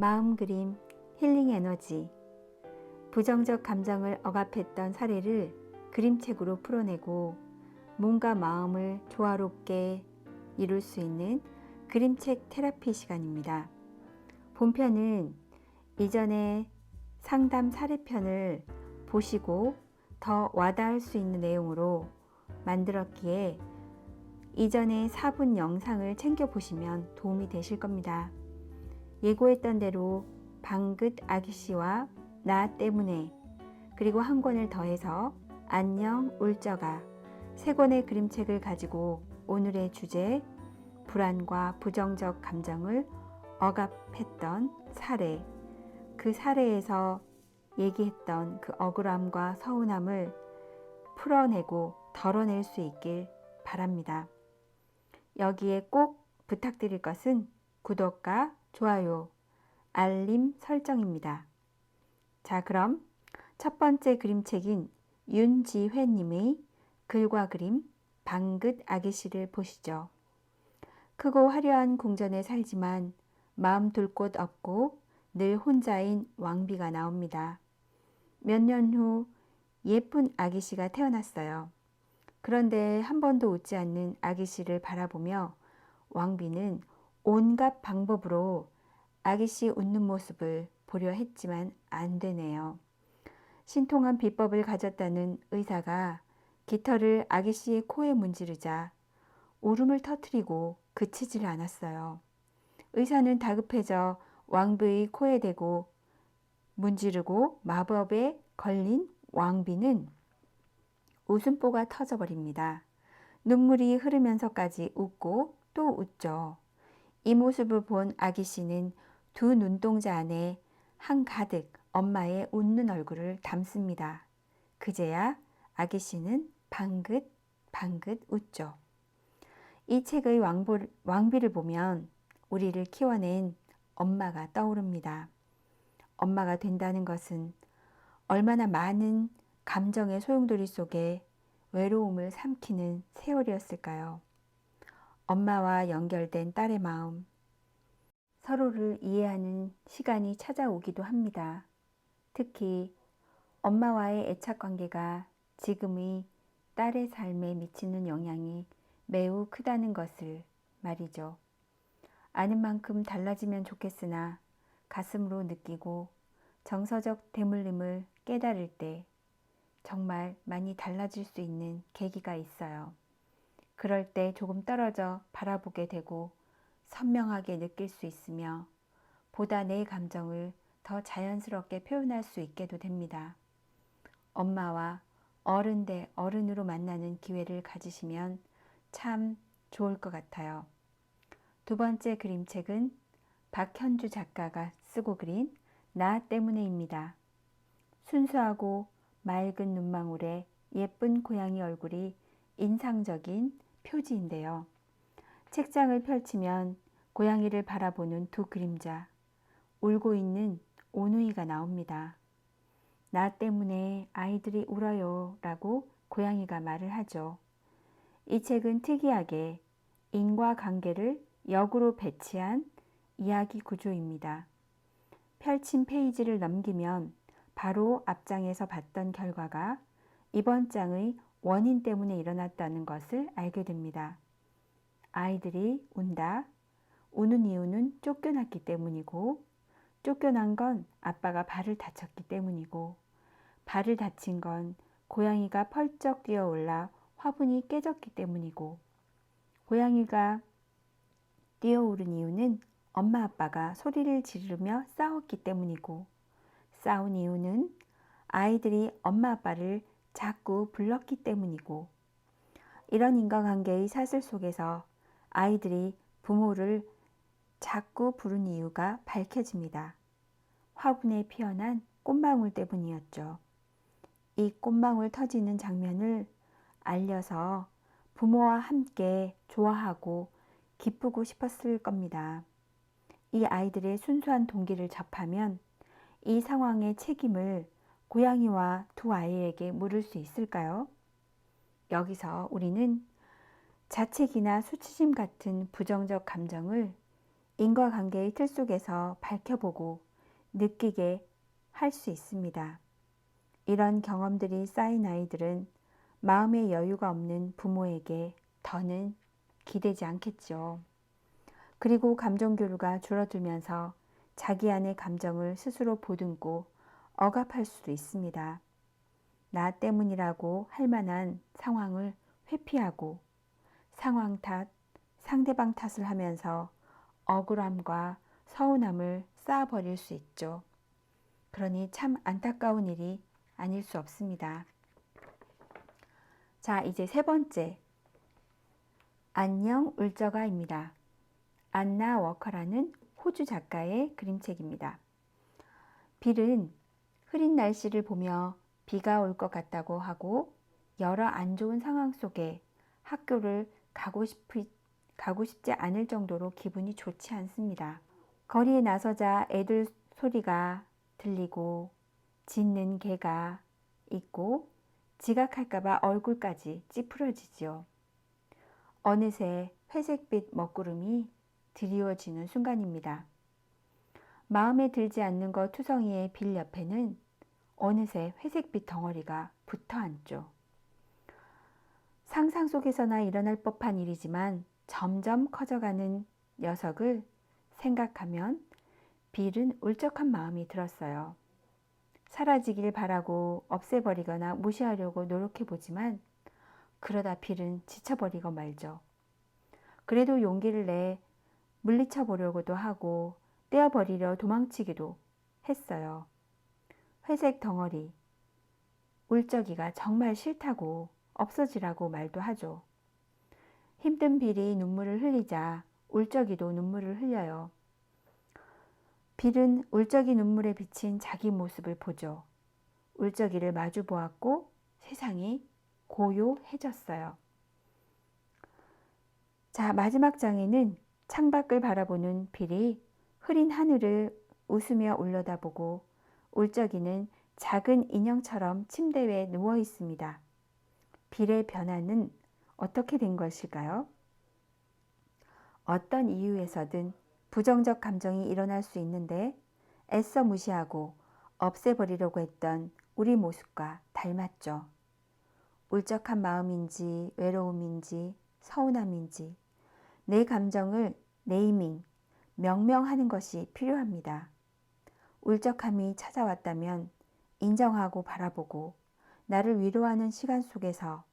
마음 그림 힐링 에너지. 부정적 감정을 억압했던 사례를 그림책으로 풀어내고 몸과 마음을 조화롭게 이룰 수 있는 그림책 테라피 시간입니다. 본편은 이전에 상담 사례편을 보시고 더 와닿을 수 있는 내용으로 만들었기에 이전에 4분 영상을 챙겨보시면 도움이 되실 겁니다. 예고했던 대로 방긋 아기씨와 나 때문에, 그리고 한 권을 더해서 안녕 울적아, 3권의 그림책을 가지고 오늘의 주제 불안과 부정적 감정을 억압했던 사례, 그 사례에서 얘기했던 그 억울함과 서운함을 풀어내고 덜어낼 수 있길 바랍니다. 여기에 꼭 부탁드릴 것은 구독과 좋아요, 알림 설정입니다. 자, 그럼 첫 번째 그림책인 윤지회님의 글과 그림 방긋 아기씨를 보시죠. 크고 화려한 궁전에 살지만 마음 둘 곳 없고 늘 혼자인 왕비가 나옵니다. 몇 년 후 예쁜 아기씨가 태어났어요. 그런데 한 번도 웃지 않는 아기씨를 바라보며 왕비는 온갖 방법으로 아기씨 웃는 모습을 보려 했지만 안 되네요. 신통한 비법을 가졌다는 의사가 깃털을 아기씨의 코에 문지르자 울음을 터뜨리고 그치질 않았어요. 의사는 다급해져 왕비의 코에 대고 문지르고 마법에 걸린 왕비는 웃음보가 터져버립니다. 눈물이 흐르면서까지 웃고 또 웃죠. 이 모습을 본 아기씨는 두 눈동자 안에 한가득 엄마의 웃는 얼굴을 담습니다. 그제야 아기씨는 방긋 웃죠. 이 책의 왕비를 보면 우리를 키워낸 엄마가 떠오릅니다. 엄마가 된다는 것은 얼마나 많은 감정의 소용돌이 속에 외로움을 삼키는 세월이었을까요? 엄마와 연결된 딸의 마음, 서로를 이해하는 시간이 찾아오기도 합니다. 특히 엄마와의 애착관계가 지금의 딸의 삶에 미치는 영향이 매우 크다는 것을 말이죠. 아는 만큼 달라지면 좋겠으나 가슴으로 느끼고 정서적 대물림을 깨달을 때 정말 많이 달라질 수 있는 계기가 있어요. 그럴 때 조금 떨어져 바라보게 되고 선명하게 느낄 수 있으며 보다 내 감정을 더 자연스럽게 표현할 수 있게도 됩니다. 엄마와 어른 대 어른으로 만나는 기회를 가지시면 참 좋을 것 같아요. 두 번째 그림책은 박현주 작가가 쓰고 그린 나 때문에입니다. 순수하고 맑은 눈망울에 예쁜 고양이 얼굴이 인상적인 표지인데요. 책장을 펼치면 고양이를 바라보는 두 그림자, 울고 있는 오누이가 나옵니다. 나 때문에 아이들이 울어요 라고 고양이가 말을 하죠. 이 책은 특이하게 인과관계를 역으로 배치한 이야기 구조입니다. 펼친 페이지를 넘기면 바로 앞장에서 봤던 결과가 이번 장의 원인 때문에 일어났다는 것을 알게 됩니다. 아이들이 운다. 우는 이유는 쫓겨났기 때문이고, 쫓겨난 건 아빠가 발을 다쳤기 때문이고, 발을 다친 건 고양이가 펄쩍 뛰어올라 화분이 깨졌기 때문이고, 고양이가 뛰어오른 이유는 엄마 아빠가 소리를 지르며 싸웠기 때문이고, 싸운 이유는 아이들이 엄마 아빠를 자꾸 불렀기 때문이고, 이런 인과관계의 사슬 속에서 아이들이 부모를 자꾸 부른 이유가 밝혀집니다. 화분에 피어난 꽃망울 때문이었죠. 이 꽃망울 터지는 장면을 알려서 부모와 함께 좋아하고 기쁘고 싶었을 겁니다. 이 아이들의 순수한 동기를 접하면 이 상황의 책임을 고양이와 두 아이에게 물을 수 있을까요? 여기서 우리는 자책이나 수치심 같은 부정적 감정을 인과관계의 틀 속에서 밝혀보고 느끼게 할 수 있습니다. 이런 경험들이 쌓인 아이들은 마음의 여유가 없는 부모에게 더는 기대지 않겠죠. 그리고 감정 교류가 줄어들면서 자기 안의 감정을 스스로 보듬고 억압할 수도 있습니다. 나 때문이라고 할 만한 상황을 회피하고 상황 탓, 상대방 탓을 하면서 억울함과 서운함을 쌓아버릴 수 있죠. 그러니 참 안타까운 일이 아닐 수 없습니다. 자, 이제 세 번째. 안녕 울적아입니다. 안나 워커라는 호주 작가의 그림책입니다. 빌은 흐린 날씨를 보며 비가 올 것 같다고 하고 여러 안 좋은 상황 속에 학교를 가고 싶지 않을 정도로 기분이 좋지 않습니다. 거리에 나서자 애들 소리가 들리고 짖는 개가 있고 지각할까봐 얼굴까지 찌푸려지지요. 어느새 회색빛 먹구름이 드리워지는 순간입니다. 마음에 들지 않는 것 투성이의 빌 옆에는 어느새 회색빛 덩어리가 붙어 앉죠. 상상 속에서나 일어날 법한 일이지만 점점 커져가는 녀석을 생각하면 빌은 울적한 마음이 들었어요. 사라지길 바라고 없애버리거나 무시하려고 노력해보지만 그러다 빌은 지쳐버리고 말죠. 그래도 용기를 내 물리쳐 보려고도 하고 떼어버리려 도망치기도 했어요. 회색 덩어리, 울적이가 정말 싫다고 없어지라고 말도 하죠. 힘든 빌이 눈물을 흘리자 울적이도 눈물을 흘려요. 빌은 울적이 눈물에 비친 자기 모습을 보죠. 울적이를 마주 보았고 세상이 고요해졌어요. 자, 마지막 장에는 창밖을 바라보는 빌이 흐린 하늘을 웃으며 올려다보고 울적이는 작은 인형처럼 침대 위에 누워 있습니다. 빌의 변화는 어떻게 된 것일까요? 어떤 이유에서든 부정적 감정이 일어날 수 있는데 애써 무시하고 없애버리려고 했던 우리 모습과 닮았죠. 울적한 마음인지 외로움인지 서운함인지 내 감정을 네이밍, 명명하는 것이 필요합니다. 울적함이 찾아왔다면 인정하고 바라보고 나를 위로하는 시간 속에서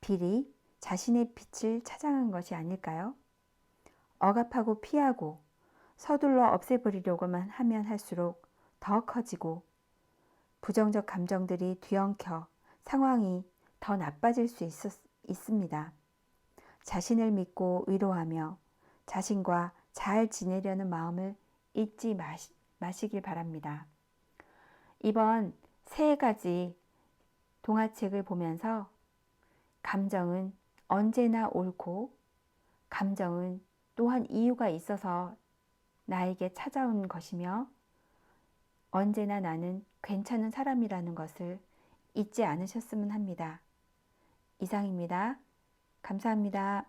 빌이 자신의 빛을 찾아간 것이 아닐까요? 억압하고 피하고 서둘러 없애버리려고만 하면 할수록 더 커지고 부정적 감정들이 뒤엉켜 상황이 더 나빠질 수 있습니다. 자신을 믿고 위로하며 자신과 잘 지내려는 마음을 잊지 마시길 바랍니다. 이번 세 가지 동화책을 보면서 감정은 언제나 옳고 감정은 또한 이유가 있어서 나에게 찾아온 것이며 언제나 나는 괜찮은 사람이라는 것을 잊지 않으셨으면 합니다. 이상입니다. 감사합니다.